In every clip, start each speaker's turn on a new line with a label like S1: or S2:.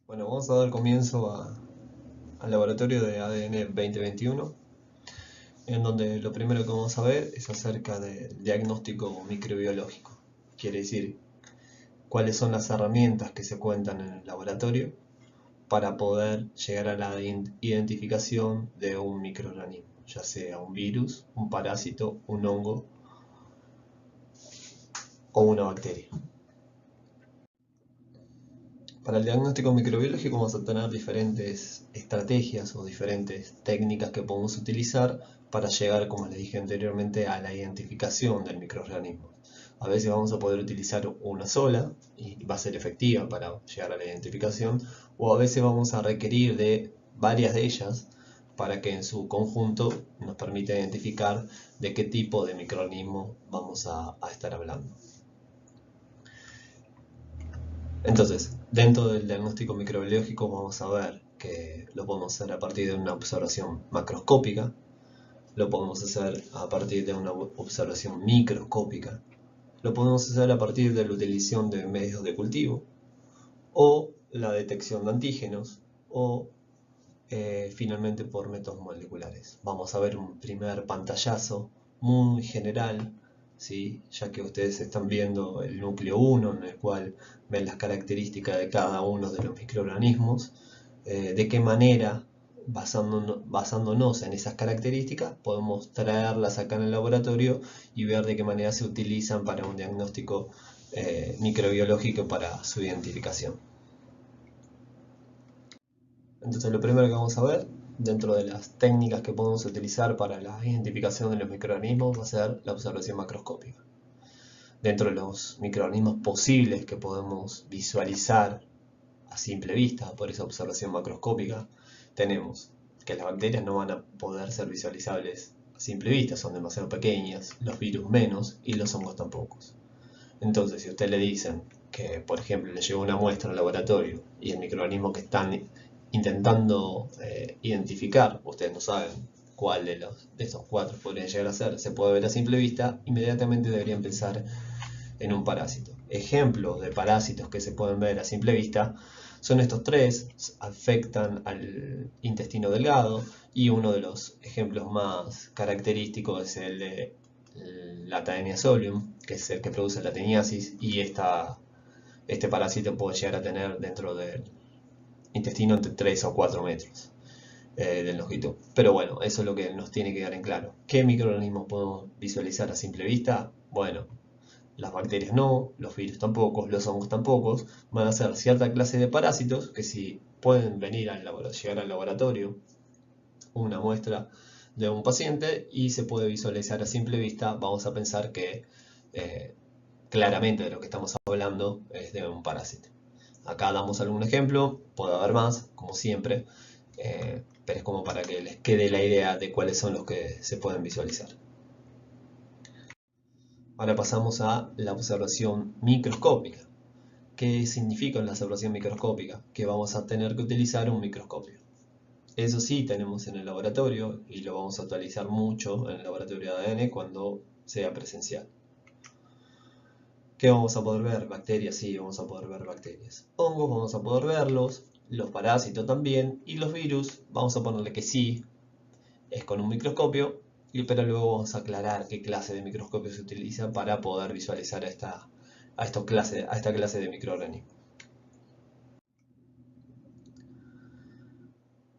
S1: Bueno, vamos a dar comienzo al laboratorio de ADN 2021, en donde lo primero que vamos a ver es acerca del diagnóstico microbiológico. Quiere decir, cuáles son las herramientas que se cuentan en el laboratorio para poder llegar a la identificación de un microorganismo, ya sea un virus, un parásito, un hongo o una bacteria. Para el diagnóstico microbiológico vamos a tener diferentes estrategias o diferentes técnicas que podemos utilizar para llegar, como les dije anteriormente, a la identificación del microorganismo. A veces vamos a poder utilizar una sola y va a ser efectiva para llegar a la identificación, o a veces vamos a requerir de varias de ellas para que en su conjunto nos permita identificar de qué tipo de microorganismo vamos a estar hablando. Entonces, dentro del diagnóstico microbiológico vamos a ver que lo podemos hacer a partir de una observación macroscópica, lo podemos hacer a partir de una observación microscópica, lo podemos hacer a partir de la utilización de medios de cultivo, o la detección de antígenos, o finalmente por métodos moleculares. Vamos a ver un primer pantallazo muy general, ¿sí? Ya que ustedes están viendo el núcleo 1, en el cual ven las características de cada uno de los microorganismos, de qué manera, basándonos en esas características, podemos traerlas acá en el laboratorio y ver de qué manera se utilizan para un diagnóstico microbiológico para su identificación. Entonces lo primero que vamos a ver dentro de las técnicas que podemos utilizar para la identificación de los microorganismos va a ser la observación macroscópica. Dentro de los microorganismos posibles que podemos visualizar a simple vista por esa observación macroscópica, tenemos que las bacterias no van a poder ser visualizables a simple vista, son demasiado pequeñas, los virus menos y los hongos tampoco. Entonces, si a usted le dicen que, por ejemplo, le llegó una muestra al laboratorio y el microorganismo que están intentando identificar, ustedes no saben cuál de estos cuatro podría llegar a ser, se puede ver a simple vista, inmediatamente deberían pensar en un parásito. Ejemplos de parásitos que se pueden ver a simple vista son estos tres, afectan al intestino delgado, y uno de los ejemplos más característicos es el de la Taenia solium, que es el que produce la teniasis, y este parásito puede llegar a tener dentro del intestino entre 3 o 4 metros de longitud. Pero bueno, eso es lo que nos tiene que dar en claro. ¿Qué microorganismos podemos visualizar a simple vista? Bueno, las bacterias no, los virus tampoco, los hongos tampoco. Van a ser cierta clase de parásitos que si pueden venir llegar al laboratorio una muestra de un paciente y se puede visualizar a simple vista, vamos a pensar que claramente de lo que estamos hablando es de un parásito. Acá damos algún ejemplo, puede haber más, como siempre, pero es como para que les quede la idea de cuáles son los que se pueden visualizar. Ahora pasamos a la observación microscópica. ¿Qué significa la observación microscópica? Que vamos a tener que utilizar un microscopio. Eso sí tenemos en el laboratorio y lo vamos a utilizar mucho en el laboratorio de ADN cuando sea presencial. ¿Qué vamos a poder ver? Bacterias, sí, vamos a poder ver bacterias. Hongos vamos a poder verlos, los parásitos también, y los virus vamos a ponerle que sí, es con un microscopio, pero luego vamos a aclarar qué clase de microscopio se utiliza para poder visualizar a esta clase de microorganismos.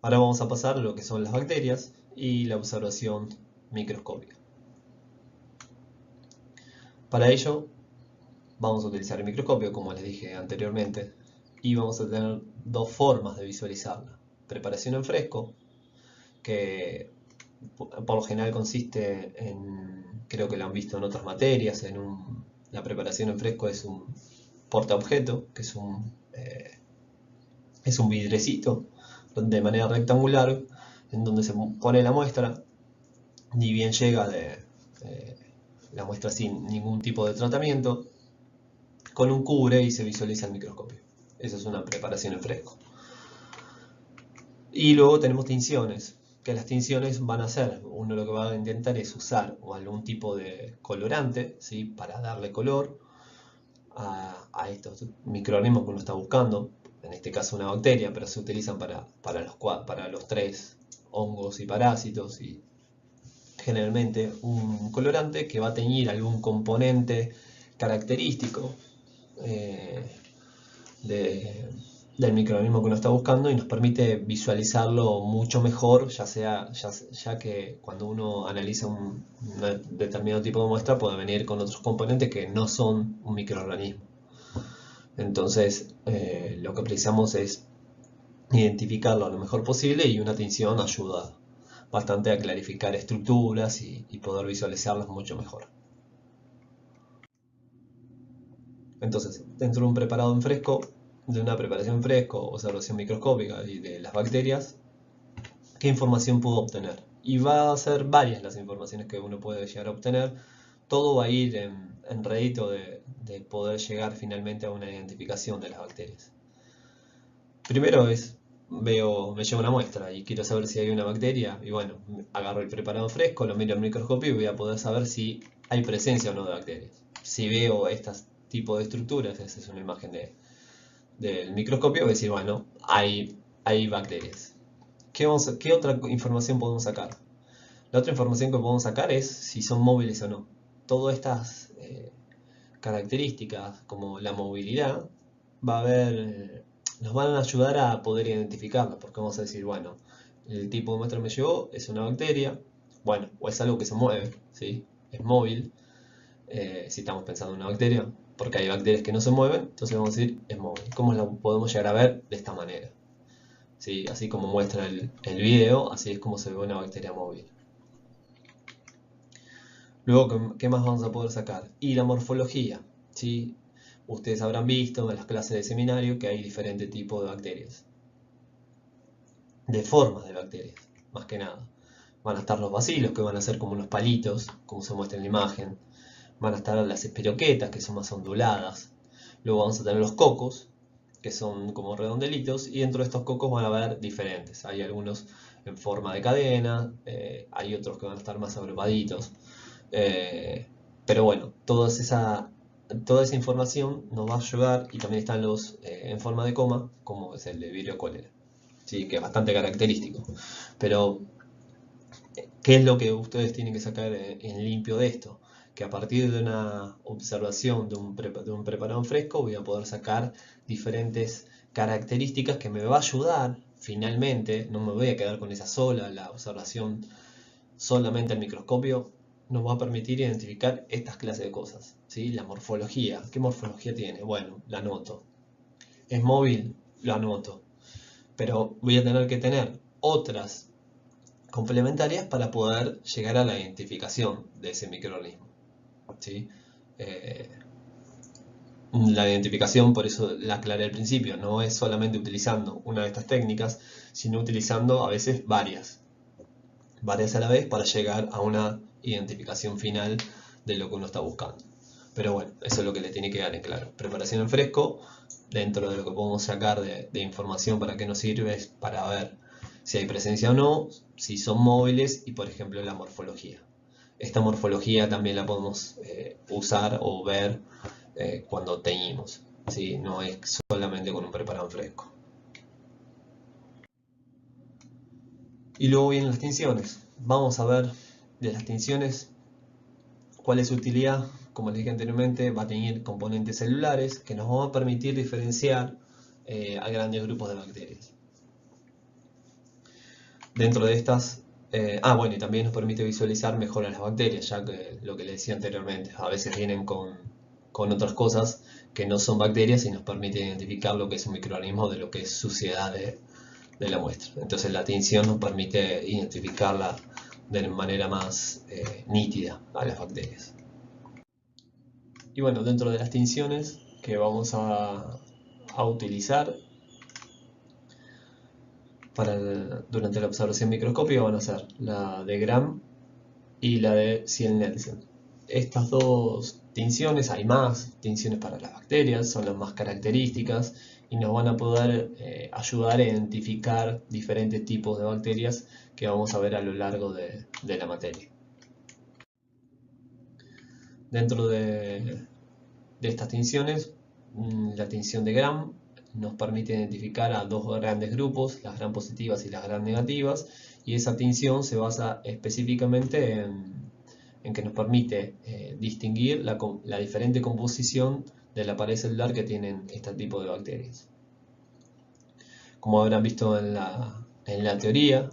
S1: Ahora vamos a pasar a lo que son las bacterias y la observación microscópica. Para ello vamos a utilizar el microscopio, como les dije anteriormente, y vamos a tener dos formas de visualizarla. Preparación en fresco, que por lo general consiste en, creo que lo han visto en otras materias, la preparación en fresco es un portaobjeto, que es un vidrecito de manera rectangular, en donde se pone la muestra, ni bien llega la muestra sin ningún tipo de tratamiento, con un cubre y se visualiza el microscopio. Eso es una preparación en fresco. Y luego tenemos tinciones, que las tinciones van a hacer, uno lo que va a intentar es usar algún tipo de colorante, ¿sí? Para darle color a estos microorganismos que uno está buscando, en este caso una bacteria, pero se utilizan para los tres hongos y parásitos, y generalmente un colorante que va a teñir algún componente característico eh, de, del microorganismo que uno está buscando y nos permite visualizarlo mucho mejor, ya que cuando uno analiza un determinado tipo de muestra puede venir con otros componentes que no son un microorganismo. Entonces lo que precisamos es identificarlo lo mejor posible, y una tinción ayuda bastante a clarificar estructuras y poder visualizarlas mucho mejor. Entonces, dentro de un preparado en fresco, de una preparación en fresco, observación microscópica y de las bacterias, ¿qué información puedo obtener? Y va a ser varias las informaciones que uno puede llegar a obtener. Todo va a ir en rédito de poder llegar finalmente a una identificación de las bacterias. Primero me llevo una muestra y quiero saber si hay una bacteria, y bueno, agarro el preparado fresco, lo miro en microscopio y voy a poder saber si hay presencia o no de bacterias. Si veo este tipo de estructuras, esa es una imagen del microscopio, voy a decir, bueno, hay bacterias. ¿Qué otra información podemos sacar? La otra información que podemos sacar es si son móviles o no. Todas estas características, como la movilidad, nos van a ayudar a poder identificarlas, porque vamos a decir, bueno, el tipo de muestra que me llevó es una bacteria, bueno, o es algo que se mueve, ¿sí? Es móvil, si estamos pensando en una bacteria, porque hay bacterias que no se mueven, entonces vamos a decir es móvil. ¿Cómo la podemos llegar a ver? De esta manera, ¿sí? Así como muestra el video, así es como se ve una bacteria móvil. Luego, ¿qué más vamos a poder sacar? Y la morfología, ¿sí? Ustedes habrán visto en las clases de seminario que hay diferentes tipos de bacterias, de formas de bacterias, más que nada. Van a estar los bacilos, que van a ser como unos palitos, como se muestra en la imagen. Van a estar las espiroquetas, que son más onduladas. Luego vamos a tener los cocos, que son como redondelitos, y dentro de estos cocos van a haber diferentes. Hay algunos en forma de cadena, hay otros que van a estar más agrupaditos. Pero bueno, toda esa información nos va a ayudar, y también están los en forma de coma, como es el de Vibrio cholera, ¿sí? Que es bastante característico. Pero, ¿qué es lo que ustedes tienen que sacar en limpio de esto? Que a partir de una observación de un preparado en fresco voy a poder sacar diferentes características que me va a ayudar, finalmente, no me voy a quedar con esa la observación solamente al microscopio, nos va a permitir identificar estas clases de cosas, ¿sí? La morfología, ¿qué morfología tiene? Bueno, la anoto. ¿Es móvil? Lo anoto. Pero voy a tener que tener otras complementarias para poder llegar a la identificación de ese microorganismo, ¿sí? La identificación, por eso la aclaré al principio, no es solamente utilizando una de estas técnicas, sino utilizando a veces varias a la vez para llegar a una identificación final de lo que uno está buscando. Pero bueno, eso es lo que le tiene que dar en claro. Preparación en fresco, dentro de lo que podemos sacar de información para qué nos sirve, es para ver si hay presencia o no, si son móviles y, por ejemplo, la morfología. Esta morfología también la podemos usar o ver cuando teñimos, ¿sí? No es solamente con un preparado en fresco. Y luego vienen las tinciones. Vamos a ver de las tinciones cuál es su utilidad. Como les dije anteriormente, va a tener componentes celulares que nos van a permitir diferenciar a grandes grupos de bacterias. Dentro de estas, bueno, y también nos permite visualizar mejor a las bacterias, ya que lo que les decía anteriormente, a veces vienen con otras cosas que no son bacterias y nos permite identificar lo que es un microorganismo de lo que es suciedad de la muestra. Entonces la tinción nos permite identificarla de manera más nítida a las bacterias. Y bueno, dentro de las tinciones que vamos a utilizar durante la observación microscópica van a ser la de Gram y la de Ziel-Nielsen. Estas dos tinciones, hay más tinciones para las bacterias, son las más características y nos van a poder ayudar a identificar diferentes tipos de bacterias que vamos a ver a lo largo de la materia. Dentro de estas tinciones, la tinción de Gram nos permite identificar a dos grandes grupos, las gram positivas y las gram negativas, y esa tinción se basa específicamente en que nos permite distinguir la diferente composición de la pared celular que tienen este tipo de bacterias. Como habrán visto en la teoría,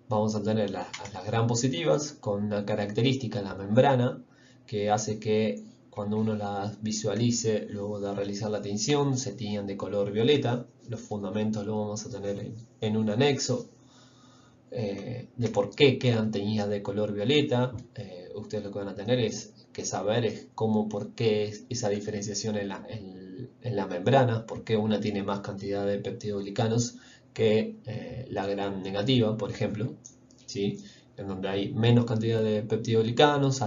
S1: vamos a tener las gram positivas con una característica en la membrana que hace que cuando uno las visualice luego de realizar la tinción se tiñan de color violeta. Los fundamentos los vamos a tener en un anexo de por qué quedan teñidas de color violeta. Ustedes lo que van a tener es que saber por qué es esa diferenciación en la membrana, por qué una tiene más cantidad de peptidoglicanos que la gram negativa, por ejemplo, ¿sí? En donde hay menos cantidad de peptidoglicanos,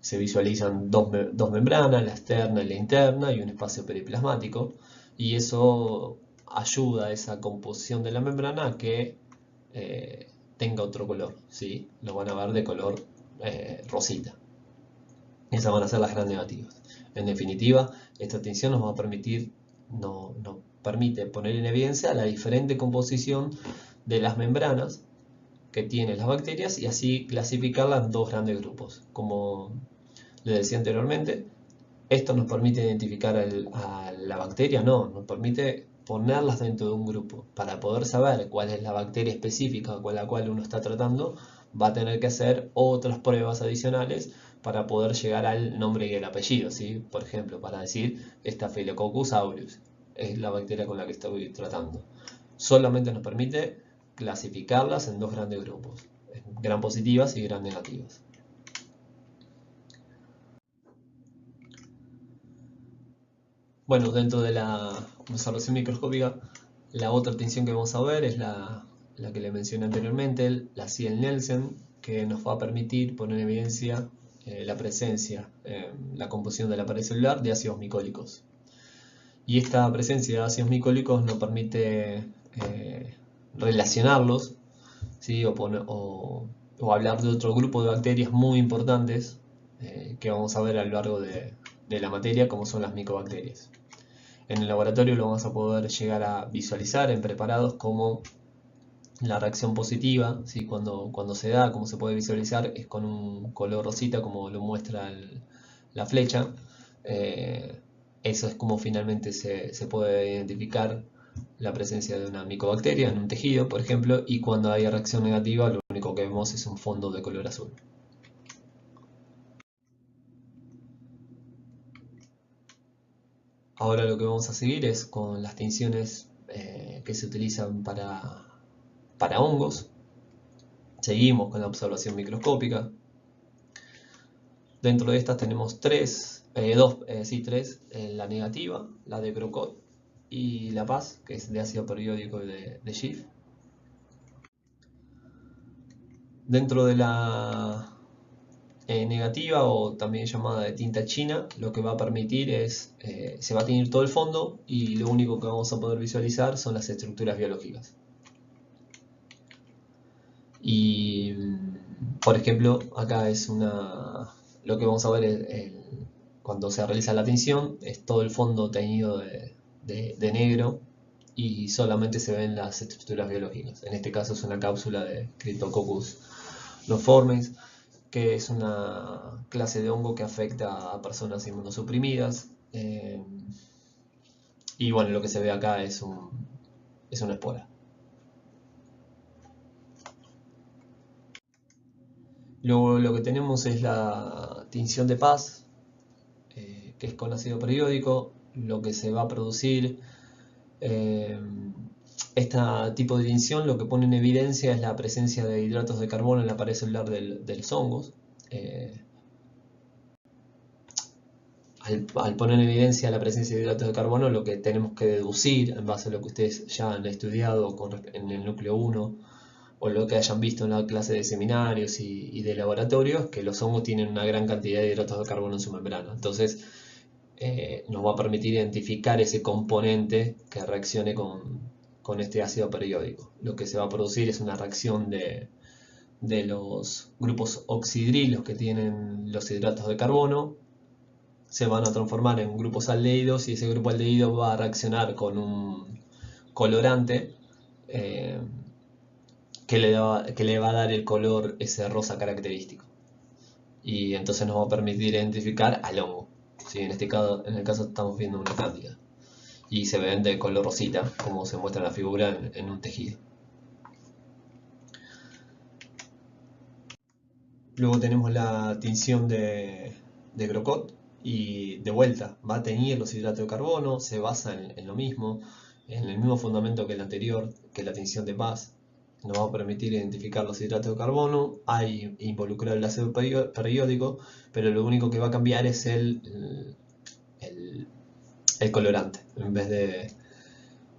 S1: se visualizan dos membranas, la externa y la interna, y un espacio periplasmático, y eso ayuda a esa composición de la membrana a que tenga otro color, ¿sí? Lo van a ver de color rosita. Esas van a ser las gram negativas. En definitiva, esta tinción nos va a permite poner en evidencia la diferente composición de las membranas que tienen las bacterias y así clasificarlas en dos grandes grupos. Como les decía anteriormente, esto nos permite identificar a la bacteria, nos permite ponerlas dentro de un grupo. Para poder saber cuál es la bacteria específica con la cual uno está tratando, va a tener que hacer otras pruebas adicionales para poder llegar al nombre y el apellido, ¿sí? Por ejemplo, para decir Staphylococcus aureus es la bacteria con la que estoy tratando. Solamente nos permite clasificarlas en dos grandes grupos, gram positivas y gram negativas. Bueno, dentro de la observación microscópica, la otra tinción que vamos a ver es la que le mencioné anteriormente, la Ziel-Nielsen, que nos va a permitir poner en evidencia la presencia, la composición de la pared celular de ácidos micólicos. Y esta presencia de ácidos micólicos nos permite relacionarlos, ¿sí? o hablar de otro grupo de bacterias muy importantes que vamos a ver a lo largo de la materia, como son las micobacterias. En el laboratorio lo vamos a poder llegar a visualizar en preparados como la reacción positiva, ¿sí? cuando se da, como se puede visualizar, es con un color rosita como lo muestra la flecha. Eso es como finalmente se puede identificar la presencia de una micobacteria en un tejido, por ejemplo, y cuando hay reacción negativa lo único que vemos es un fondo de color azul. Ahora lo que vamos a seguir es con las tinciones que se utilizan para hongos. Seguimos con la observación microscópica. Dentro de estas tenemos tres, la negativa, la de Crocot y la Paz, que es de ácido periódico y de Schiff. Dentro de la negativa, o también llamada de tinta china, lo que va a permitir es, se va a teñir todo el fondo y lo único que vamos a poder visualizar son las estructuras biológicas. Y, por ejemplo, acá es lo que vamos a ver cuando se realiza la tinción, es todo el fondo teñido de negro y solamente se ven las estructuras biológicas. En este caso es una cápsula de Cryptococcus neoformes, que es una clase de hongo que afecta a personas inmunosuprimidas. Y bueno, lo que se ve acá es una espora. Luego lo que tenemos es la tinción de Paz, que es con ácido periódico. Lo que se va a producir, este tipo de tinción lo que pone en evidencia es la presencia de hidratos de carbono en la pared celular de los hongos. Al poner en evidencia la presencia de hidratos de carbono, lo que tenemos que deducir, en base a lo que ustedes ya han estudiado en el núcleo 1, o lo que hayan visto en la clase de seminarios y de laboratorios, que los hongos tienen una gran cantidad de hidratos de carbono en su membrana. Entonces, nos va a permitir identificar ese componente que reaccione con este ácido periódico. Lo que se va a producir es una reacción de los grupos oxidrilos que tienen los hidratos de carbono, se van a transformar en grupos aldehídos y ese grupo aldehído va a reaccionar con un colorante que le va a dar el color ese rosa característico. Y entonces nos va a permitir identificar al hongo. ¿Sí? En el caso estamos viendo una cándida. Y se ven de color rosita, como se muestra en la figura en un tejido. Luego tenemos la tinción de Grocott y de vuelta va a teñir los hidratos de carbono, se basa en lo mismo, en el mismo fundamento que el anterior, que la tinción de Paz. Nos va a permitir identificar los hidratos de carbono, hay involucrado el ácido periódico, pero lo único que va a cambiar es el colorante. En vez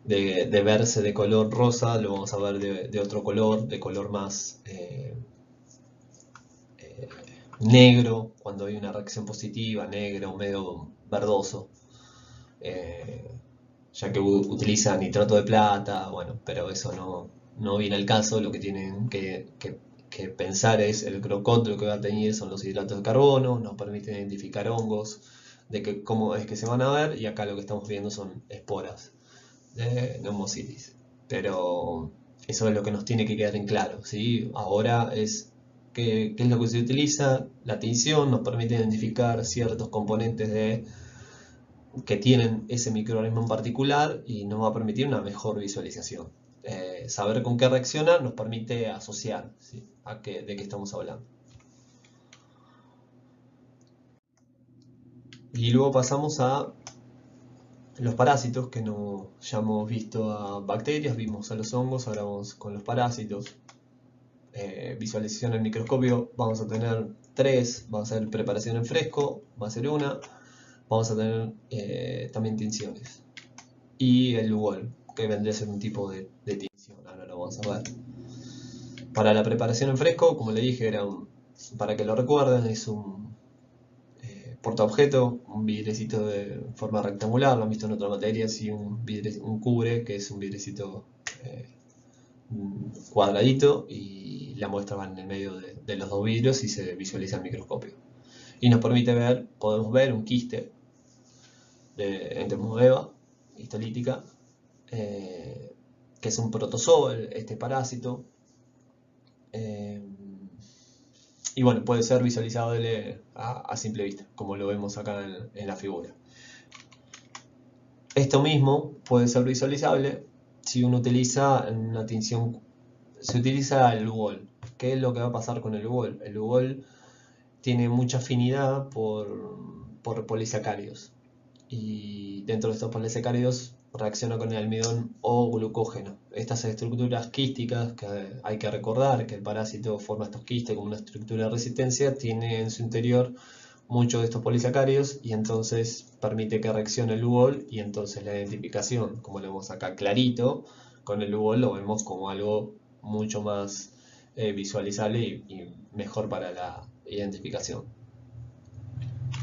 S1: de verse de color rosa, lo vamos a ver de otro color, de color más negro, cuando hay una reacción positiva, negro, medio verdoso, ya que utiliza nitrato de plata, bueno, pero eso no viene al caso. Lo que tienen que pensar es el Grocott, lo que va a teñir son los hidratos de carbono, nos permite identificar hongos, de cómo es que se van a ver, y acá lo que estamos viendo son esporas de Pneumocystis. Pero eso es lo que nos tiene que quedar en claro, ¿sí? Ahora es qué es lo que se utiliza. La tinción nos permite identificar ciertos componentes que tienen ese microorganismo en particular y nos va a permitir una mejor visualización. Saber con qué reacciona nos permite asociar, ¿sí? De qué estamos hablando. Y luego pasamos a los parásitos, que ya hemos visto a bacterias, vimos a los hongos, ahora vamos con los parásitos. Visualización en microscopio vamos a tener 3, vamos a hacer preparación en fresco, va a ser una, vamos a tener también tinciones. Y el Lugol, que vendría a ser un tipo de tinción, ahora lo vamos a ver. Para la preparación en fresco, como le dije, para que lo recuerden, es un portaobjeto, un vidrecito de forma rectangular, lo han visto en otra materia, sí, un cubre, que es un vidrecito cuadradito, y la muestra va en el medio de los dos vidrios y se visualiza en microscopio. Y nos permite podemos ver un quiste de enteromoeba histolítica, que es un protozoo, este parásito. Y bueno, puede ser visualizable a simple vista, como lo vemos acá en la figura. Esto mismo puede ser visualizable si uno utiliza una tinción, se utiliza el Lugol. ¿Qué es lo que va a pasar con el Lugol? El Lugol tiene mucha afinidad por polisacáridos, y dentro de estos polisacáridos reacciona con el almidón o glucógeno. Estas estructuras quísticas, que hay que recordar que el parásito forma estos quistes como una estructura de resistencia, tiene en su interior muchos de estos polisacáridos y entonces permite que reaccione el Lugol, y entonces la identificación, como lo vemos acá clarito, con el Lugol lo vemos como algo mucho más visualizable y mejor para la identificación.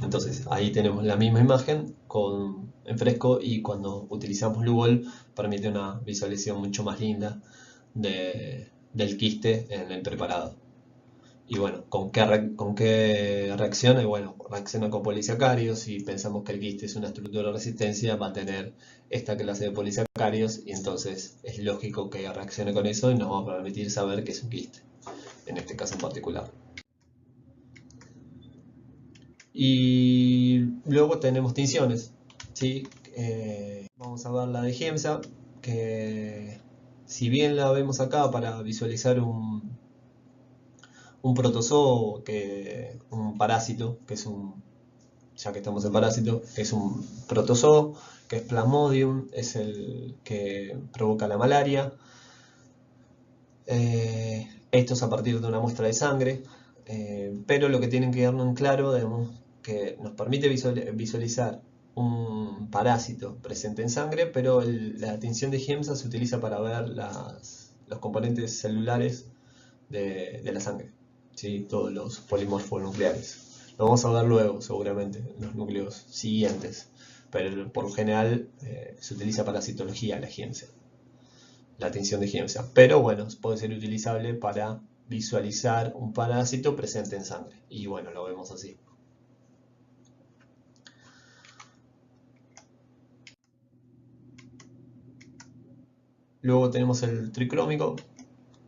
S1: Entonces ahí tenemos la misma imagen en fresco, y cuando utilizamos Lugol permite una visualización mucho más linda del quiste en el preparado. Y bueno, ¿con qué reacciona? Y bueno, reacciona con polisacáridos. Si pensamos que el quiste es una estructura de resistencia, va a tener esta clase de polisacáridos, y entonces es lógico que reaccione con eso y nos va a permitir saber que es un quiste, en este caso en particular. Y luego tenemos tinciones, ¿sí? Vamos a ver la de Giemsa, que si bien la vemos acá para visualizar un protozoo, un parásito, ya que estamos en parásito, es un protozoo, que es Plasmodium, es el que provoca la malaria. Esto es a partir de una muestra de sangre, pero lo que tienen que quedarnos en claro, digamos, que nos permite visualizar un parásito presente en sangre, pero la tinción de Giemsa se utiliza para ver los componentes celulares de la sangre, ¿sí? Todos los polimorfos nucleares. Lo vamos a ver luego, seguramente, en los núcleos siguientes. Pero por lo general se utiliza para citología la Giemsa, la tinción de Giemsa. Pero bueno, puede ser utilizable para visualizar un parásito presente en sangre. Y bueno, lo vemos así. Luego tenemos el tricrómico,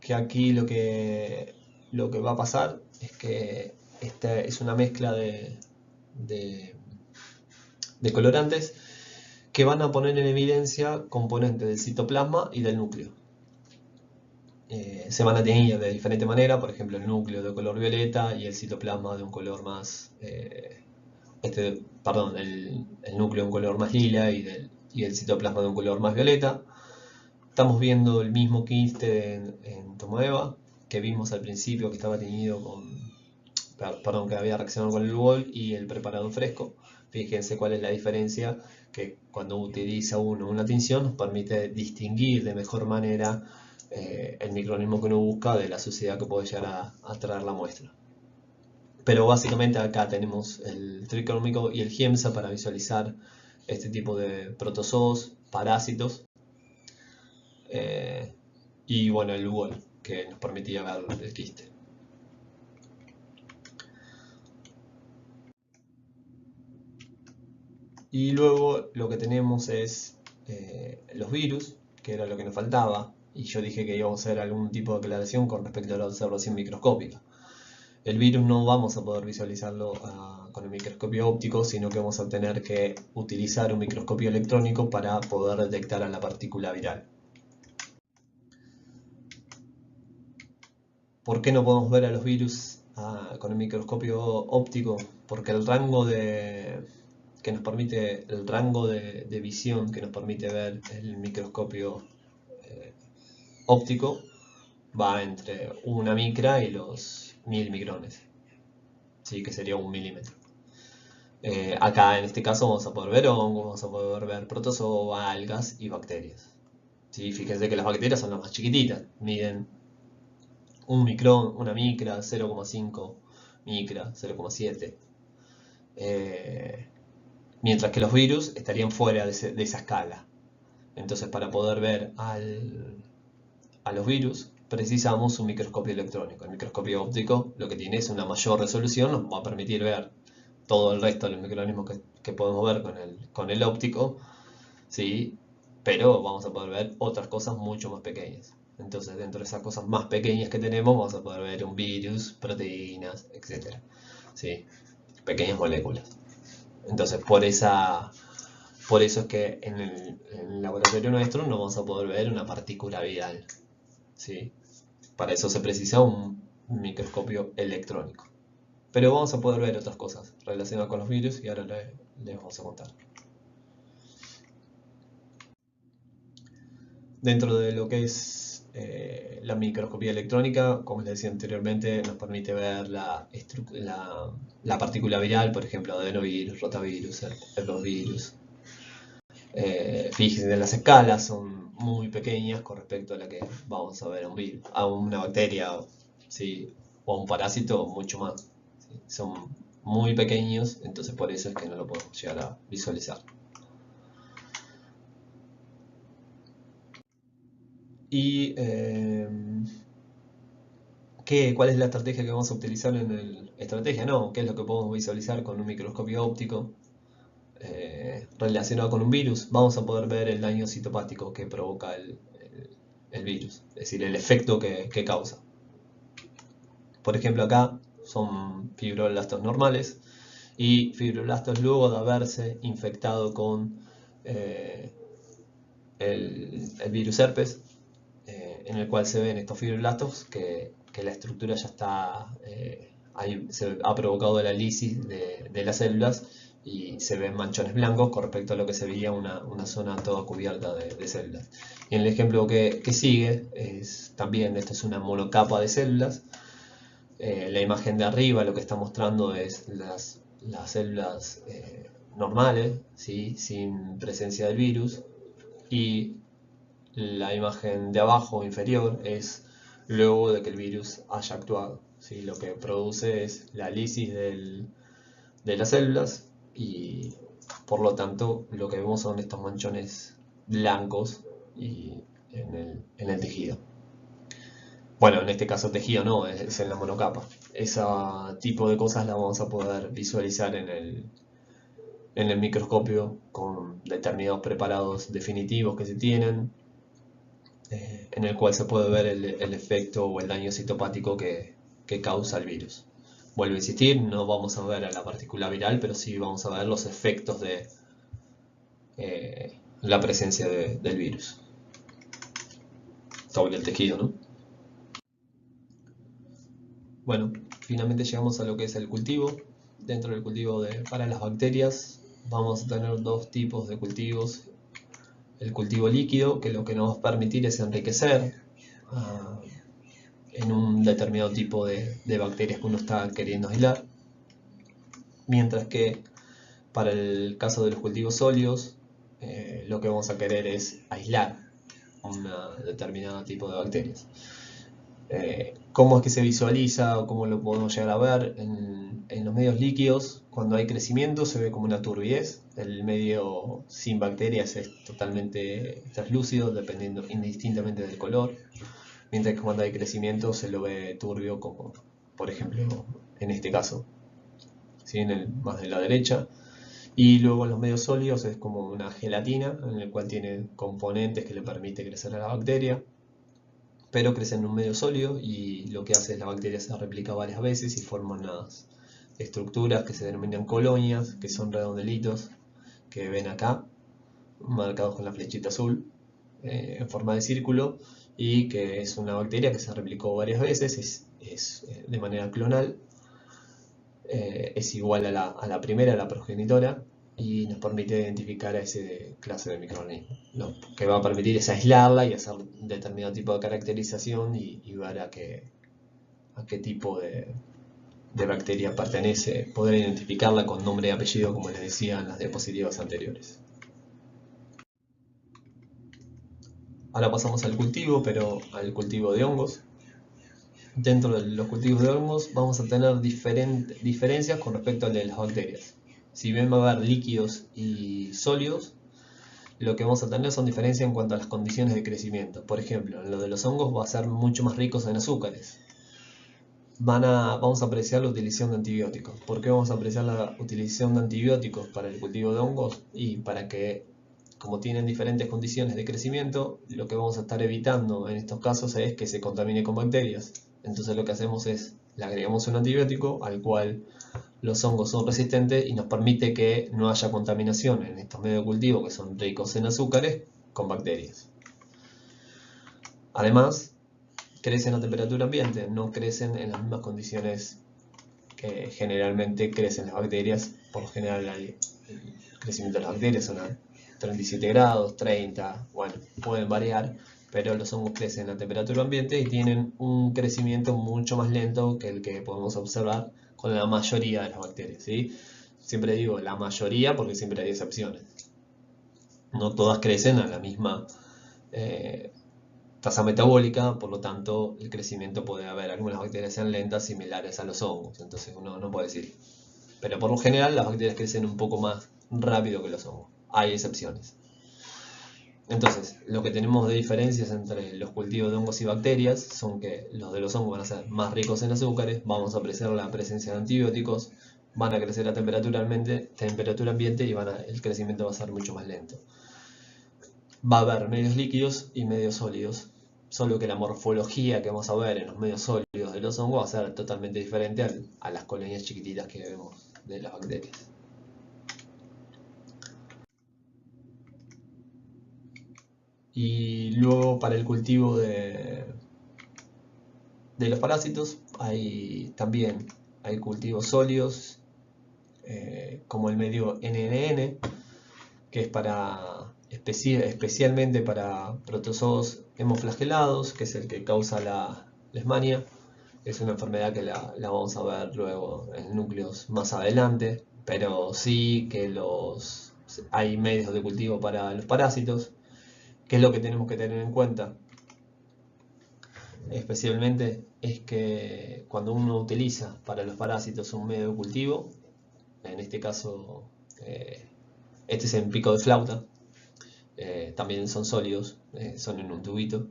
S1: que aquí lo que va a pasar es que esta es una mezcla de colorantes que van a poner en evidencia componentes del citoplasma y del núcleo. Se van a teñir de diferente manera, por ejemplo el núcleo de color violeta y el citoplasma de un color más... el núcleo de un color más lila y el citoplasma de un color más violeta. Estamos viendo el mismo quiste en Tomoeba que vimos al principio, que estaba teñido que había reaccionado con el bol y el preparado fresco. Fíjense cuál es la diferencia, que cuando utiliza uno una tinción nos permite distinguir de mejor manera el microorganismo que uno busca de la suciedad que puede llegar a traer la muestra. Pero básicamente acá tenemos el tricrómico y el Giemsa para visualizar este tipo de protozoos, parásitos. Y bueno, el UOL, que nos permitía ver el quiste. Y luego lo que tenemos es los virus, que era lo que nos faltaba, y yo dije que íbamos a hacer algún tipo de aclaración con respecto a la observación microscópica. El virus no vamos a poder visualizarlo con el microscopio óptico, sino que vamos a tener que utilizar un microscopio electrónico para poder detectar a la partícula viral. ¿Por qué no podemos ver a los virus con el microscopio óptico? Porque el rango de visión que nos permite ver el microscopio óptico va entre una micra y los 1000 micrones, ¿sí? Que sería 1 milímetro. Acá en este caso vamos a poder ver hongos, vamos a poder ver protozoos, algas y bacterias. ¿Sí? Fíjense que las bacterias son las más chiquititas, miden 1 micrón, una micra, 0,5 micra, 0,7. Mientras que los virus estarían fuera de esa escala. Entonces, para poder ver a los virus precisamos un microscopio electrónico. El microscopio óptico lo que tiene es una mayor resolución, nos va a permitir ver todo el resto de los microorganismos que podemos ver con el óptico, ¿sí? Pero vamos a poder ver otras cosas mucho más pequeñas. Entonces, dentro de esas cosas más pequeñas que tenemos, vamos a poder ver un virus, proteínas, etc. ¿Sí? Pequeñas moléculas. Entonces, por eso es que en el laboratorio nuestro no vamos a poder ver una partícula viral, ¿sí? Para eso se precisa un microscopio electrónico. Pero vamos a poder ver otras cosas relacionadas con los virus y ahora les vamos a contar. Dentro de lo que es la microscopía electrónica, como les decía anteriormente, nos permite ver la partícula viral, por ejemplo, adenovirus, rotavirus, herpesvirus. Fíjense en las escalas, son muy pequeñas con respecto a la que vamos a ver a un virus, a una bacteria, ¿sí? O a un parásito, mucho más. ¿Sí? Son muy pequeños, entonces por eso es que no lo podemos llegar a visualizar. Y ¿cuál es la estrategia que vamos a utilizar en el... Estrategia no, ¿qué es lo que podemos visualizar con un microscopio óptico relacionado con un virus? Vamos a poder ver el daño citopático que provoca el virus, es decir, el efecto que causa. Por ejemplo, acá son fibroblastos normales y fibroblastos luego de haberse infectado con el virus herpes, en el cual se ven estos fibroblastos que la estructura ya está, se ha provocado la lisis de las células y se ven manchones blancos con respecto a lo que se veía una zona toda cubierta de células. Y en el ejemplo que sigue, también esto es una monocapa de células. La imagen de arriba lo que está mostrando es las células normales, ¿sí? Sin presencia del virus, y la imagen de abajo inferior es luego de que el virus haya actuado, ¿sí? Lo que produce es la lisis de las células y por lo tanto lo que vemos son estos manchones blancos en el tejido. Bueno, en este caso tejido no, es en la monocapa. Ese tipo de cosas las vamos a poder visualizar en el microscopio con determinados preparados definitivos que se tienen, en el cual se puede ver el efecto o el daño citopático que causa el virus. Vuelvo a insistir, no vamos a ver a la partícula viral, pero sí vamos a ver los efectos de la presencia del virus sobre el tejido, ¿no? Bueno, finalmente llegamos a lo que es el cultivo. Dentro del cultivo para las bacterias vamos a tener dos tipos de cultivos. El cultivo líquido, que lo que nos va a permitir es enriquecer en un determinado tipo de bacterias que uno está queriendo aislar. Mientras que para el caso de los cultivos sólidos, lo que vamos a querer es aislar un determinado tipo de bacterias. ¿Cómo es que se visualiza o cómo lo podemos llegar a ver? En los medios líquidos, cuando hay crecimiento, se ve como una turbidez. El medio sin bacterias es totalmente translúcido, dependiendo indistintamente del color. Mientras que cuando hay crecimiento se lo ve turbio, como por ejemplo en este caso, ¿sí? Más de la derecha. Y luego en los medios sólidos es como una gelatina, en el cual tiene componentes que le permite crecer a la bacteria, pero crece en un medio sólido y lo que hace es la bacteria se replica varias veces y forma unas estructuras que se denominan colonias, que son redondelitos, que ven acá, marcados con la flechita azul, en forma de círculo, y que es una bacteria que se replicó varias veces, es de manera clonal, es igual a la primera, a la progenitora, y nos permite identificar a ese clase de microorganismo. Lo que va a permitir es aislarla y hacer un determinado tipo de caracterización y ver a qué tipo de bacteria pertenece, poder identificarla con nombre y apellido, como les decía en las diapositivas anteriores. Ahora pasamos al cultivo, pero al cultivo de hongos. Dentro de los cultivos de hongos vamos a tener diferencias con respecto al de las bacterias. Si bien va a haber líquidos y sólidos, lo que vamos a tener son diferencias en cuanto a las condiciones de crecimiento. Por ejemplo, en lo de los hongos va a ser mucho más ricos en azúcares. Vamos a apreciar la utilización de antibióticos. ¿Por qué vamos a apreciar la utilización de antibióticos para el cultivo de hongos? Y para que, como tienen diferentes condiciones de crecimiento, lo que vamos a estar evitando en estos casos es que se contamine con bacterias. Entonces lo que hacemos es, le agregamos un antibiótico al cual los hongos son resistentes y nos permite que no haya contaminación en estos medios de cultivo que son ricos en azúcares con bacterias. Además, crecen a temperatura ambiente, no crecen en las mismas condiciones que generalmente crecen las bacterias. Por lo general el crecimiento de las bacterias son a 37 grados, 30, bueno, pueden variar, pero los hongos crecen a temperatura ambiente y tienen un crecimiento mucho más lento que el que podemos observar con la mayoría de las bacterias, ¿sí? Siempre digo la mayoría porque siempre hay excepciones. No todas crecen a la misma tasa metabólica, por lo tanto el crecimiento puede haber algunas bacterias sean lentas similares a los hongos, entonces uno no puede decir. Pero por lo general las bacterias crecen un poco más rápido que los hongos. Hay excepciones. Entonces, lo que tenemos de diferencias entre los cultivos de hongos y bacterias son que los de los hongos van a ser más ricos en azúcares, vamos a apreciar la presencia de antibióticos, van a crecer a temperatura ambiente y el crecimiento va a ser mucho más lento. Va a haber medios líquidos y medios sólidos, solo que la morfología que vamos a ver en los medios sólidos de los hongos va a ser totalmente diferente a las colonias chiquititas que vemos de las bacterias. Y luego para el cultivo de los parásitos también hay cultivos sólidos, como el medio NNN, que es especialmente para protozoos hemoflagelados, que es el que causa la leishmania. Es una enfermedad que la vamos a ver luego en núcleos más adelante, pero sí que hay medios de cultivo para los parásitos. ¿Qué es lo que tenemos que tener en cuenta? Especialmente es que cuando uno utiliza para los parásitos un medio de cultivo, en este caso, este es en pico de flauta, también son sólidos, son en un tubito.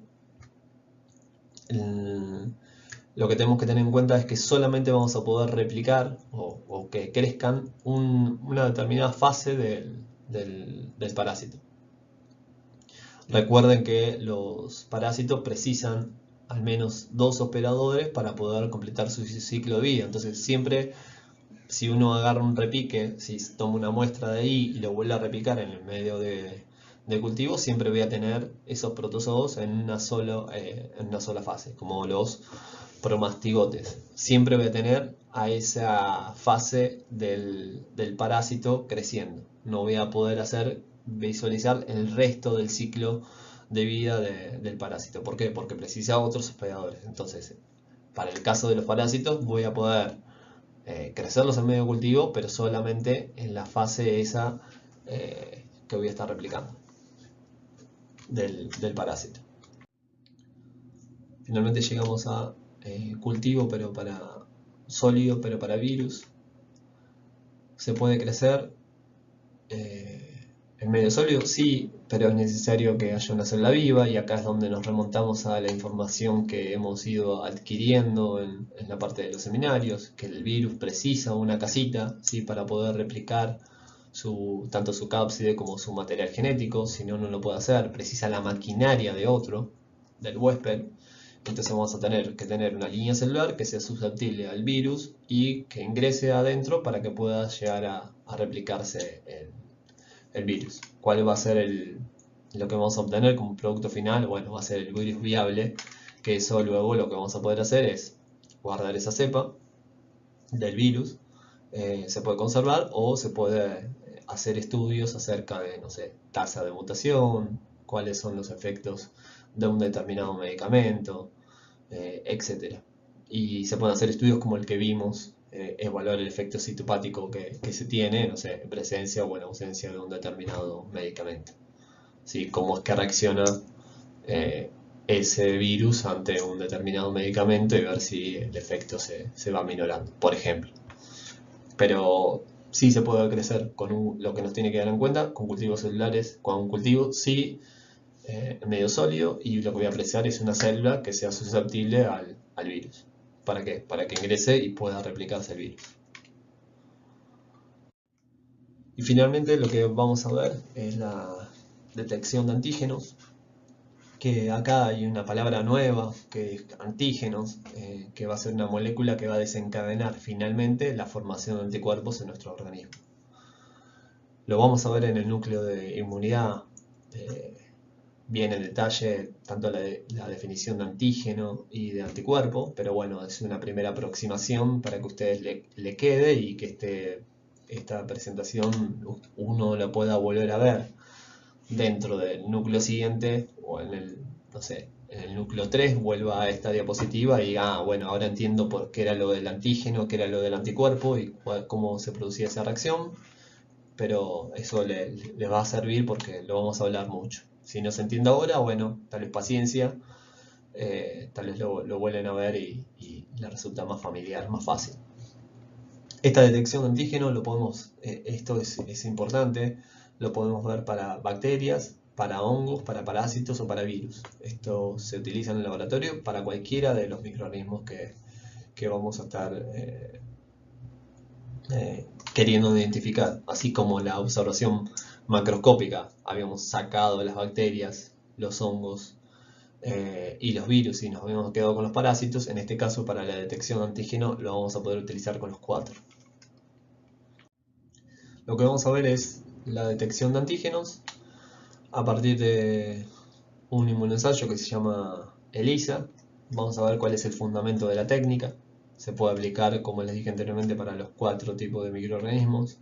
S1: Lo que tenemos que tener en cuenta es que solamente vamos a poder replicar o que crezcan una determinada fase del parásito. Recuerden que los parásitos precisan al menos 2 operadores para poder completar su ciclo de vida. Entonces siempre, si uno agarra un repique, si toma una muestra de ahí y lo vuelve a repicar en el medio de cultivo, siempre voy a tener esos protozoos en una sola fase, como los promastigotes. Siempre voy a tener a esa fase del parásito creciendo. No voy a poder visualizar el resto del ciclo de vida del parásito. ¿Por qué? Porque precisa otros hospedadores. Entonces, para el caso de los parásitos, voy a poder crecerlos en medio de cultivo, pero solamente en la fase esa que voy a estar replicando del parásito. Finalmente llegamos a cultivo, pero para sólido, pero para virus. ¿Se puede crecer en medio sólido? Sí, pero es necesario que haya una célula viva, y acá es donde nos remontamos a la información que hemos ido adquiriendo en la parte de los seminarios, que el virus precisa una casita, ¿sí?, para poder replicar tanto su cápside como su material genético. Si no, no lo puede hacer. Precisa la maquinaria de otro, del huésped. Entonces vamos a tener que tener una línea celular que sea susceptible al virus y que ingrese adentro para que pueda llegar a replicarse el virus. ¿Cuál va a ser lo que vamos a obtener como producto final? Bueno, va a ser el virus viable, que eso luego lo que vamos a poder hacer es guardar esa cepa del virus, se puede conservar o se puede hacer estudios acerca de, no sé, tasa de mutación, cuáles son los efectos de un determinado medicamento, etc. Y se pueden hacer estudios como el que vimos, evaluar el efecto citopático que se tiene, no sé, en presencia o en ausencia de un determinado medicamento. ¿Sí? Cómo es que reacciona ese virus ante un determinado medicamento y ver si el efecto se va minorando, por ejemplo. Pero sí se puede crecer con lo que nos tiene que dar en cuenta, con cultivos celulares, con un cultivo sí medio sólido, y lo que voy a apreciar es una célula que sea susceptible al virus. ¿Para qué? Para que ingrese y pueda replicarse el virus. Y finalmente lo que vamos a ver es la detección de antígenos, que acá hay una palabra nueva, que es antígenos, que va a ser una molécula que va a desencadenar finalmente la formación de anticuerpos en nuestro organismo. Lo vamos a ver en el núcleo de inmunidad, bien en detalle, tanto la definición de antígeno y de anticuerpo, pero bueno, es una primera aproximación para que a ustedes le quede y que esta presentación uno la pueda volver a ver dentro del núcleo siguiente, o en el núcleo 3 vuelva a esta diapositiva y diga, bueno, ahora entiendo por qué era lo del antígeno, qué era lo del anticuerpo y cómo se producía esa reacción. Pero eso les va a servir porque lo vamos a hablar mucho. Si no se entiende ahora, bueno, tal vez paciencia, tal vez lo vuelven a ver y les resulta más familiar, más fácil. Esta detección de antígeno esto es importante, lo podemos ver para bacterias, para hongos, para parásitos o para virus. Esto se utiliza en el laboratorio para cualquiera de los microorganismos que vamos a estar queriendo identificar, así como la observación macroscópica. Habíamos sacado las bacterias, los hongos y los virus y nos habíamos quedado con los parásitos. En este caso, para la detección de antígeno, lo vamos a poder utilizar con los 4. Lo que vamos a ver es la detección de antígenos a partir de un inmunoensayo que se llama ELISA. Vamos a ver cuál es el fundamento de la técnica. Se puede aplicar, como les dije anteriormente, para los 4 tipos de microorganismos.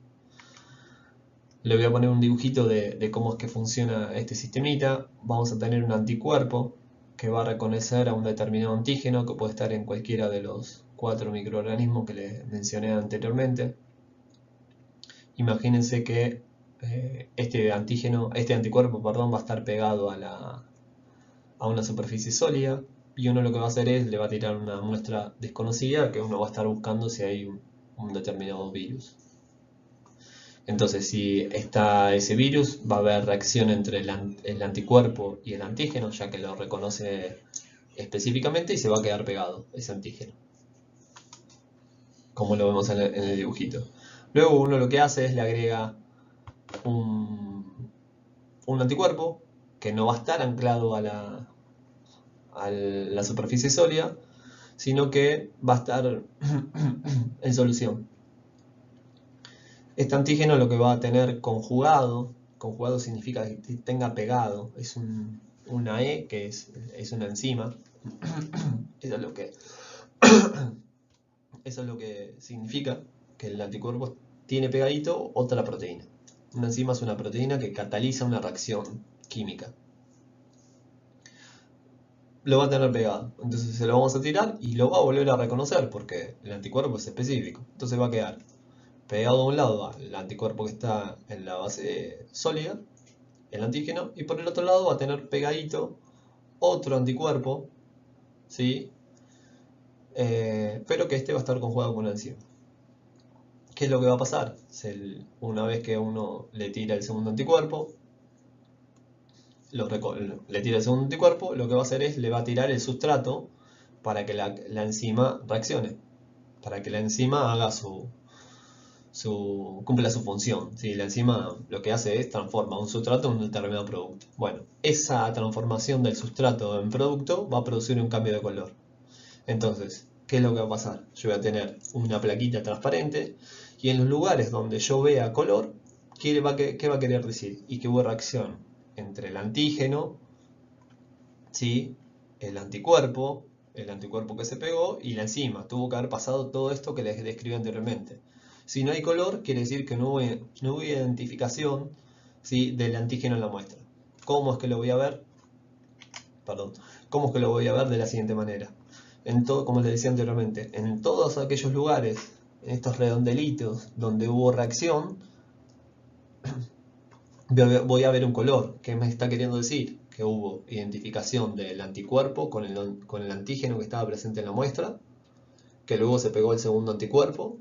S1: Le voy a poner un dibujito de cómo es que funciona este sistemita. Vamos a tener un anticuerpo que va a reconocer a un determinado antígeno que puede estar en cualquiera de los 4 microorganismos que les mencioné anteriormente. Imagínense que este anticuerpo, va a estar pegado a una superficie sólida, y uno lo que va a hacer es le va a tirar una muestra desconocida que uno va a estar buscando si hay un determinado virus. Entonces, si está ese virus, va a haber reacción entre el anticuerpo y el antígeno, ya que lo reconoce específicamente y se va a quedar pegado ese antígeno, como lo vemos en el dibujito. Luego uno lo que hace es le agrega un anticuerpo que no va a estar anclado a la superficie sólida, sino que va a estar en solución. Este antígeno lo que va a tener conjugado significa que tenga pegado, es una E que es una enzima. Eso es lo que significa que el anticuerpo tiene pegadito otra proteína. Una enzima es una proteína que cataliza una reacción química. Lo va a tener pegado, entonces se lo vamos a tirar y lo va a volver a reconocer porque el anticuerpo es específico. Entonces va a quedar pegado a un lado al anticuerpo que está en la base sólida, el antígeno, y por el otro lado va a tener pegadito otro anticuerpo, ¿sí? Pero que este va a estar conjugado con una enzima. ¿Qué es lo que va a pasar? Una vez que uno le tira el segundo anticuerpo, lo que va a hacer es le va a tirar el sustrato para que la enzima reaccione, para que la enzima haga cumpla su función. ¿Sí? La enzima lo que hace es transforma un sustrato en un determinado producto. Bueno, esa transformación del sustrato en producto va a producir un cambio de color. Entonces, ¿qué es lo que va a pasar? Yo voy a tener una plaquita transparente y en los lugares donde yo vea color, ¿qué va a querer decir? Y que hubo reacción entre el antígeno, ¿sí? el anticuerpo que se pegó y la enzima. Tuvo que haber pasado todo esto que les describí anteriormente. Si no hay color, quiere decir que no hubo identificación, ¿sí? del antígeno en la muestra. ¿Cómo es que lo voy a ver? Perdón. ¿Cómo es que lo voy a ver? De la siguiente manera. Como les decía anteriormente, en todos aquellos lugares, en estos redondelitos donde hubo reacción, voy a ver un color. ¿Qué me está queriendo decir? Que hubo identificación del anticuerpo con el antígeno que estaba presente en la muestra, que luego se pegó el segundo anticuerpo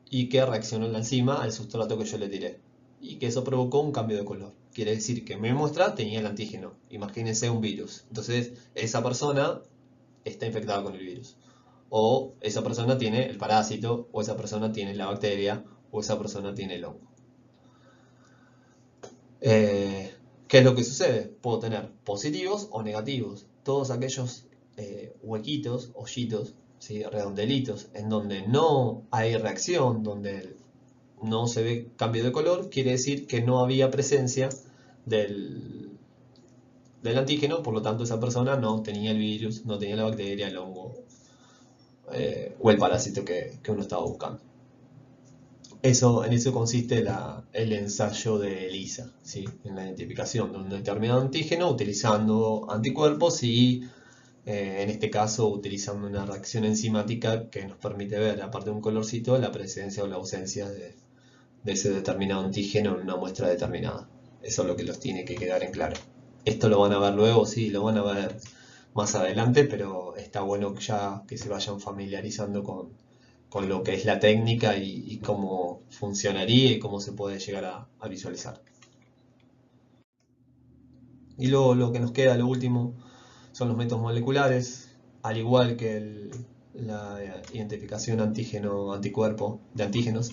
S1: y que reaccionó la enzima al sustrato que yo le tiré. Y que eso provocó un cambio de color. Quiere decir que mi muestra tenía el antígeno. Imagínense un virus. Entonces, esa persona está infectada con el virus. O esa persona tiene el parásito, o esa persona tiene la bacteria, o esa persona tiene el hongo. ¿Qué es lo que sucede? Puedo tener positivos o negativos. Todos aquellos huequitos, hoyitos, ¿sí? redondelitos, en donde no hay reacción, donde no se ve cambio de color, quiere decir que no había presencia del antígeno, por lo tanto esa persona no tenía el virus, no tenía la bacteria, el hongo o el parásito que uno estaba buscando. En eso consiste el ensayo de ELISA, ¿sí? En la identificación de un determinado antígeno utilizando anticuerpos y, en este caso, utilizando una reacción enzimática que nos permite ver, aparte de un colorcito, la presencia o la ausencia de ese determinado antígeno en una muestra determinada. Eso es lo que los tiene que quedar en claro. Esto lo van a ver luego, sí, lo van a ver más adelante, pero está bueno ya que se vayan familiarizando con lo que es la técnica y cómo funcionaría y cómo se puede llegar a visualizar. Y luego lo que nos queda, lo último, son los métodos moleculares, al igual que la identificación antígeno-anticuerpo de antígenos,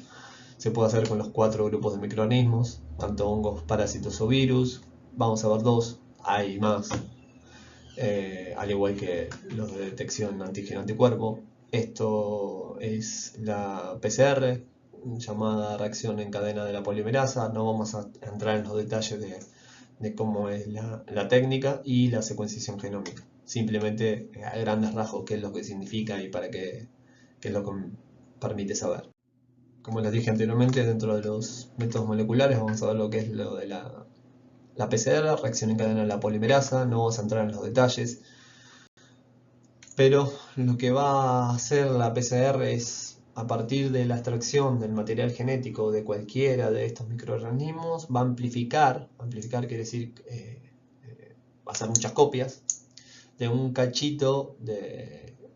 S1: se puede hacer con los 4 grupos de microorganismos, tanto hongos, parásitos o virus. Vamos a ver 2, hay más, al igual que los de detección antígeno-anticuerpo. Esto es la PCR, llamada reacción en cadena de la polimerasa. No vamos a entrar en los detalles de cómo es la técnica y la secuenciación genómica. Simplemente a grandes rasgos qué es lo que significa y para qué es lo que permite saber. Como les dije anteriormente, dentro de los métodos moleculares vamos a ver lo que es lo de la PCR, reacción en cadena de la polimerasa. No vamos a entrar en los detalles, pero lo que va a hacer la PCR es, a partir de la extracción del material genético de cualquiera de estos microorganismos, va a amplificar quiere decir va a hacer muchas copias de un cachito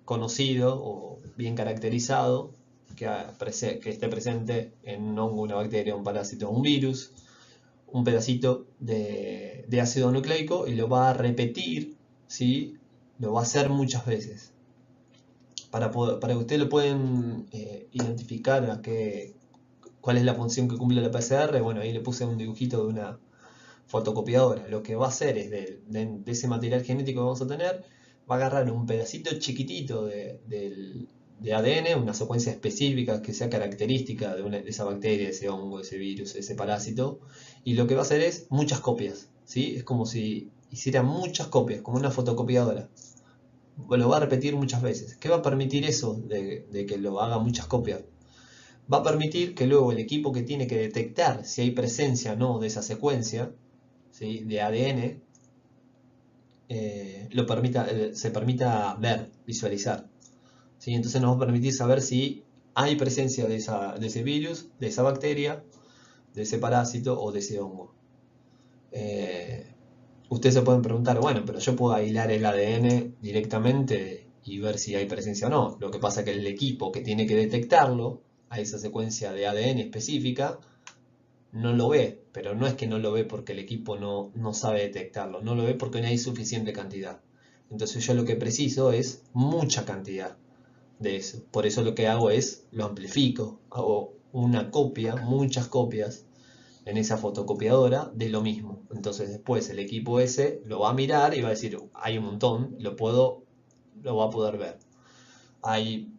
S1: conocido o bien caracterizado que esté presente en un hongo, una bacteria, un parásito o un virus, un pedacito de ácido nucleico y lo va a repetir, ¿sí? Lo va a hacer muchas veces. Para que ustedes lo puedan identificar cuál es la función que cumple la PCR, bueno, ahí le puse un dibujito de una fotocopiadora. Lo que va a hacer es de ese material genético que vamos a tener, va a agarrar un pedacito chiquitito de ADN, una secuencia específica que sea característica de esa bacteria, ese hongo, ese virus, ese parásito, y lo que va a hacer es muchas copias, ¿sí? Es como si hiciera muchas copias, como una fotocopiadora. Lo va a repetir muchas veces. ¿Qué va a permitir eso de que lo haga muchas copias? Va a permitir que luego el equipo que tiene que detectar si hay presencia o no de esa secuencia, ¿sí?, de ADN, se permita ver, visualizar, ¿sí? Entonces nos va a permitir saber si hay presencia de ese virus, de esa bacteria, de ese parásito o de ese hongo. Ustedes se pueden preguntar, bueno, pero yo puedo aislar el ADN directamente y ver si hay presencia o no. Lo que pasa es que el equipo que tiene que detectarlo, a esa secuencia de ADN específica, no lo ve, pero no es que no lo ve porque el equipo no sabe detectarlo, no lo ve porque no hay suficiente cantidad. Entonces yo lo que preciso es mucha cantidad de eso. Por eso lo que hago es, lo amplifico, hago una copia, muchas copias en esa fotocopiadora de lo mismo. Entonces después el equipo ese lo va a mirar y va a decir, hay un montón, lo va a poder ver.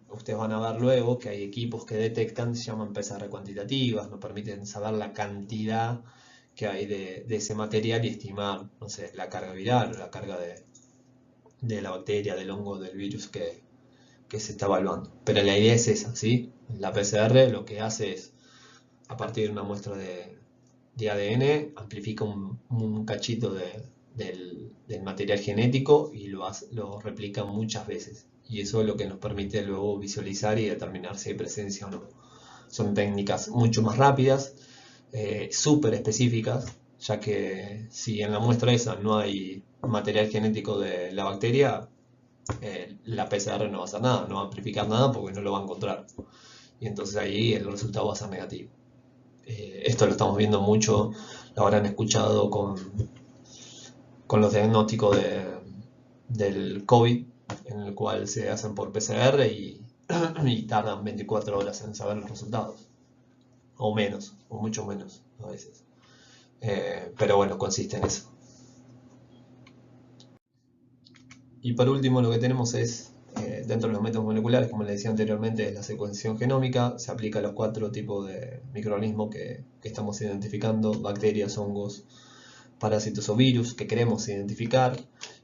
S1: Ustedes van a ver luego que hay equipos que detectan, se llaman PCR cuantitativas, nos permiten saber la cantidad que hay de ese material y estimar, no sé, la carga viral o la carga de la bacteria, del hongo, del virus que se está evaluando. Pero la idea es esa, ¿sí? La PCR lo que hace es, a partir de una muestra de ADN, amplifica un cachito del material genético y lo replica muchas veces. Y eso es lo que nos permite luego visualizar y determinar si hay presencia o no. Son técnicas mucho más rápidas, súper específicas, ya que si en la muestra esa no hay material genético de la bacteria, la PCR no va a hacer nada, no va a amplificar nada porque no lo va a encontrar. Y entonces ahí el resultado va a ser negativo. Esto lo estamos viendo mucho, lo habrán escuchado con los diagnósticos del COVID, en el cual se hacen por PCR y tardan 24 horas en saber los resultados. O menos, o mucho menos a veces. Pero bueno, consiste en eso. Y por último lo que tenemos es, dentro de los métodos moleculares, como les decía anteriormente, es la secuenciación genómica. Se aplica a los 4 tipos de microorganismos que estamos identificando: bacterias, hongos, parásitos o virus que queremos identificar,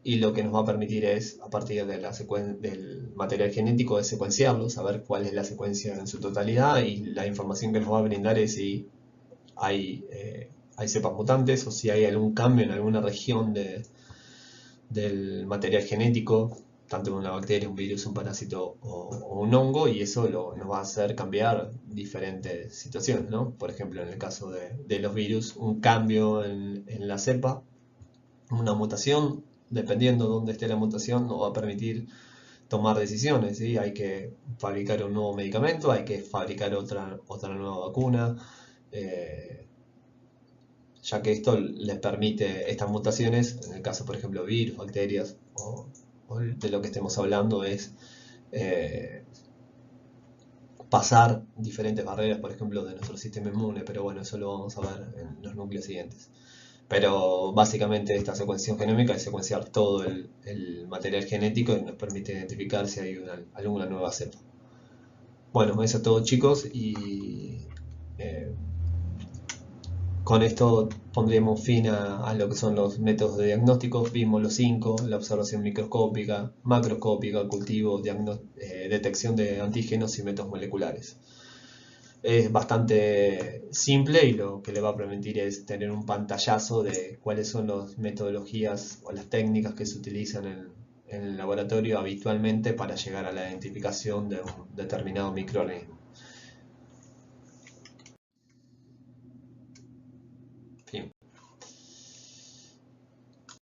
S1: y lo que nos va a permitir es, a partir del material genético, de secuenciarlo, saber cuál es la secuencia en su totalidad, y la información que nos va a brindar es si hay cepas mutantes o si hay algún cambio en alguna región del material genético, tanto en una bacteria, un virus, un parásito o un hongo, y eso nos va a hacer cambiar diferentes situaciones, ¿no? Por ejemplo, en el caso de los virus, un cambio en la cepa, una mutación, dependiendo de dónde esté la mutación, nos va a permitir tomar decisiones, ¿sí? Hay que fabricar un nuevo medicamento, hay que fabricar otra nueva vacuna, ya que esto les permite, estas mutaciones, en el caso por ejemplo de virus, bacterias o de lo que estemos hablando, es pasar diferentes barreras, por ejemplo, de nuestro sistema inmune, pero bueno, eso lo vamos a ver en los núcleos siguientes. Pero básicamente esta secuenciación genómica es secuenciar todo el material genético y nos permite identificar si hay alguna nueva cepa. Bueno, eso es todo, chicos, y con esto pondríamos fin a lo que son los métodos de diagnóstico. Vimos los 5: la observación microscópica, macroscópica, cultivo, detección de antígenos y métodos moleculares. Es bastante simple y lo que le va a permitir es tener un pantallazo de cuáles son las metodologías o las técnicas que se utilizan en el laboratorio habitualmente para llegar a la identificación de un determinado microorganismo.